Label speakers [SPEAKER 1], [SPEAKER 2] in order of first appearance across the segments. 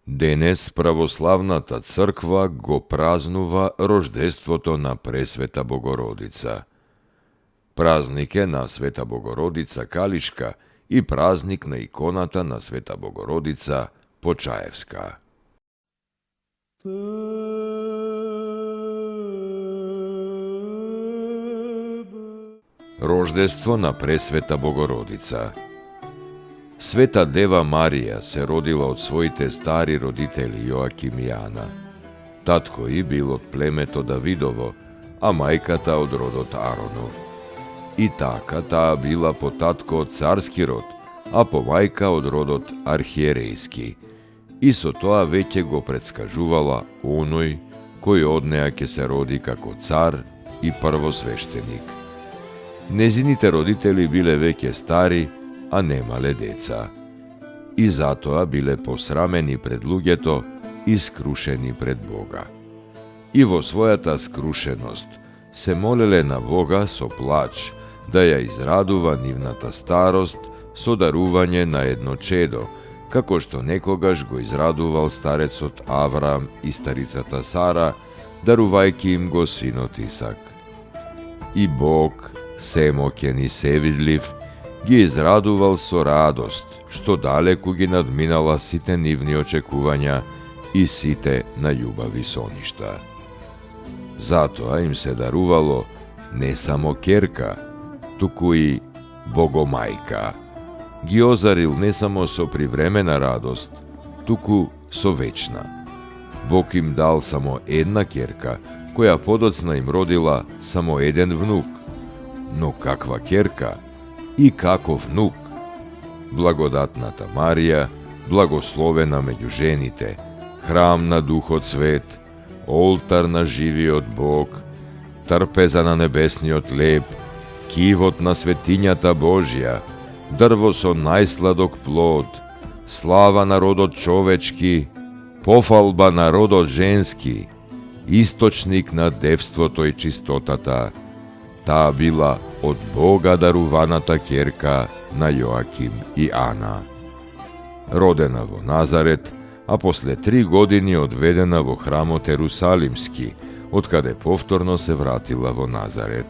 [SPEAKER 1] Денес православната црква го празнува рождеството на Пресвета Богородица. Празник е на Света Богородица Калишка и празник на иконата на Света Богородица Почаевска. Рождество на Пресвета Богородица. Света Дева Марија се родила од своите стари родители Јоаким и Ана. Татко и бил од племето Давидово, а мајката од родот Аронов. И така таа била по татко од царски род, а по мајка од родот архиерејски. И со тоа веќе го предскажувала оној кој од неа ќе се роди како цар и првосвештеник. Незините родители биле веќе стари, а немале деца. И затоа биле посрамени пред луѓето и скрушени пред Бога. И во својата скрушеност се молеле на Бога со плач да ја израдува нивната старост со дарување на едно чедо, како што некогаш го израдувал старецот Авраам и старицата Сара, дарувајќи им го синот Исак. И Бог, семоќен и севидлив, ги израдувал со радост, што далеку ги надминала сите нивни очекувања и сите најубави соништа. Затоа им се дарувало не само ќерка, туку и Богомајка. Ги озарил не само со привремена радост, туку со вечна. Бог им дал само една ќерка, која подоцна им родила само еден внук. Но каква ќерка и каков внук! Благодатната Марија, благословена меѓу жените, храм на Духот Свет, олтар на живиот Бог, трпеза на небесниот леб, кивот на светињата Божја, дрво со најсладок плод, слава на родот човечки, пофалба на родот женски, источник на девството и чистотата. Таа била од Бога даруваната ќерка на Јоаким и Ана. Родена во Назарет, а после 3 години одведена во храмот Ерусалимски, откаде повторно се вратила во Назарет,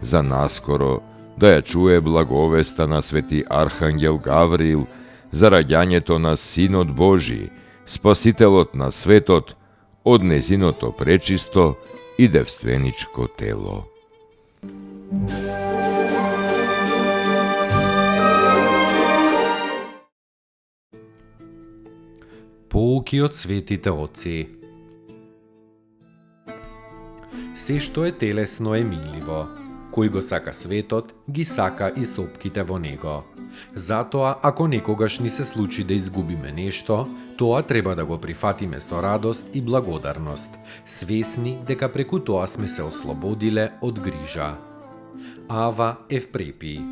[SPEAKER 1] за наскоро да ја чуе благовеста на свети Архангел Гавриил за раѓањето на Синот Божи, Спасителот на светот, од незиното пречисто и девственичко тело.
[SPEAKER 2] Поуки од светите отци. Се што е телесно е миливо. Кој го сака светот, ги сака и сопките во него. Затоа, ако некогаш ни се случи да изгубиме нешто, тоа треба да го прифатиме со радост и благодарност, свесни дека преку тоа сме се ослободиле од грижа. Ава Евпрепи.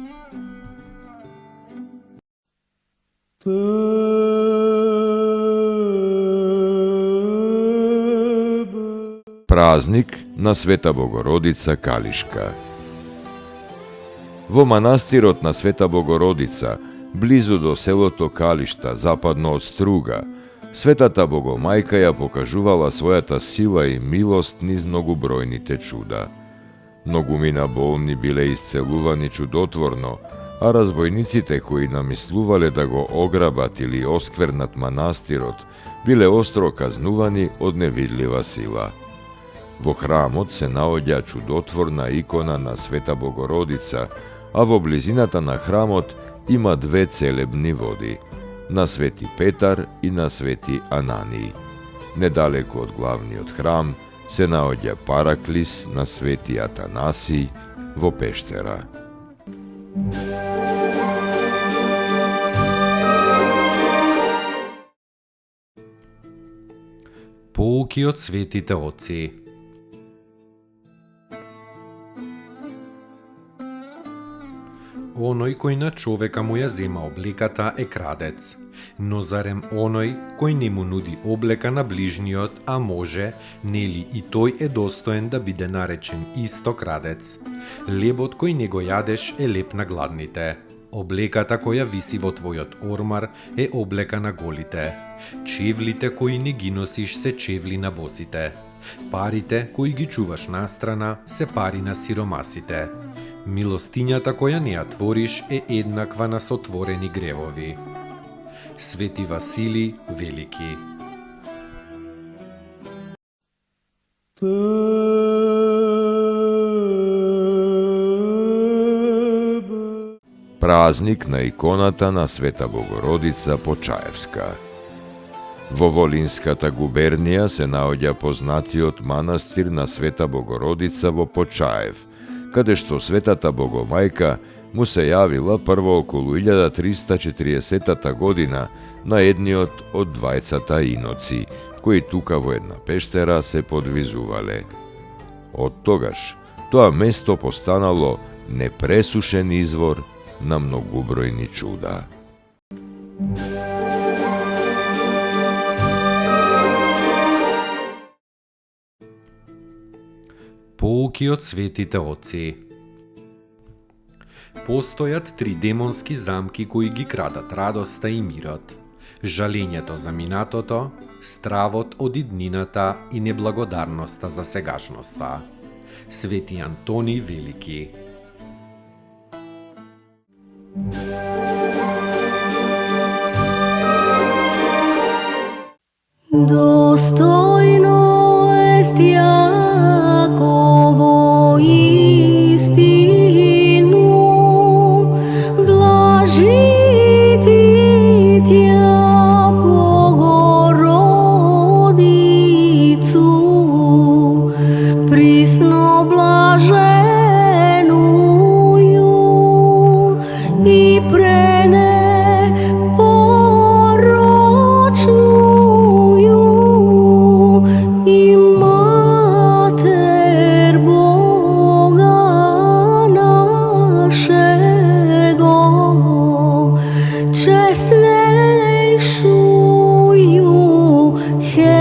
[SPEAKER 1] Празник на Света Богородица Калишка. Во манастирот на Света Богородица, близу до селото Калишта, западно од Струга, Светата Богомајка ја покажувала својата сила и милост низ многобројните чуда. Многумина болни биле исцелувани чудотворно, а разбойниците кои намислувале да го ограбат или осквернат манастирот, биле остро казнувани од невидлива сила. Во храмот се наоѓа чудотворна икона на Света Богородица, а во близината на храмот има 2 целебни води, на Свети Петар и на Свети Ананија. Недалеку од главниот храм се наоѓа параклис на Свети Атанасиј во пештера.
[SPEAKER 2] Pouki od svetite oci. Оној кој на човека му ја зема облеката е крадец. Но зарем оној кој не му нуди облека на ближниот, а може, нели и тој е достоен да биде наречен исто крадец? Лебот кој не го јадеш е леп на гладните. Облеката која виси во твојот ормар е облека на голите. Чевлите кои не ги носиш се чевли на босите. Парите кои ги чуваш настрана се пари на сиромасите. Милостињата која не ја твориш е еднаква на сотворени гревови. Свети Василий Велики.
[SPEAKER 1] Празник на иконата на Света Богородица Почаевска. Во Волинската губернија се наоѓа познатиот манастир на Света Богородица во Почаев, каде што Светата Богомајка му се јавила прво околу 1340 година на едниот од двајцата иноци, кои тука во една пештера се подвизувале. Од тогаш, тоа место постанало непресушен извор на многубројни чуда.
[SPEAKER 2] Поуки од светите оци. Постојат 3 демонски замки кои ги крадат радоста и мирот, жалењето за минатото, стравот од иднината и неблагодарноста за сегашноста. Свети Антони Велики.
[SPEAKER 3] Достојно ест Јаково истину, блажити Тја Богородицу, присно блаженују и пренепорочнују и Матер Бога нашего, честнейшую Херувим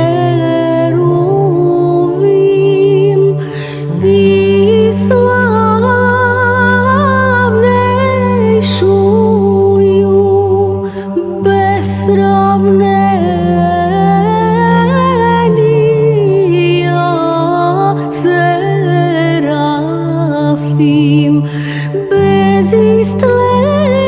[SPEAKER 3] и славнейшую без сравнения Серафим, без истления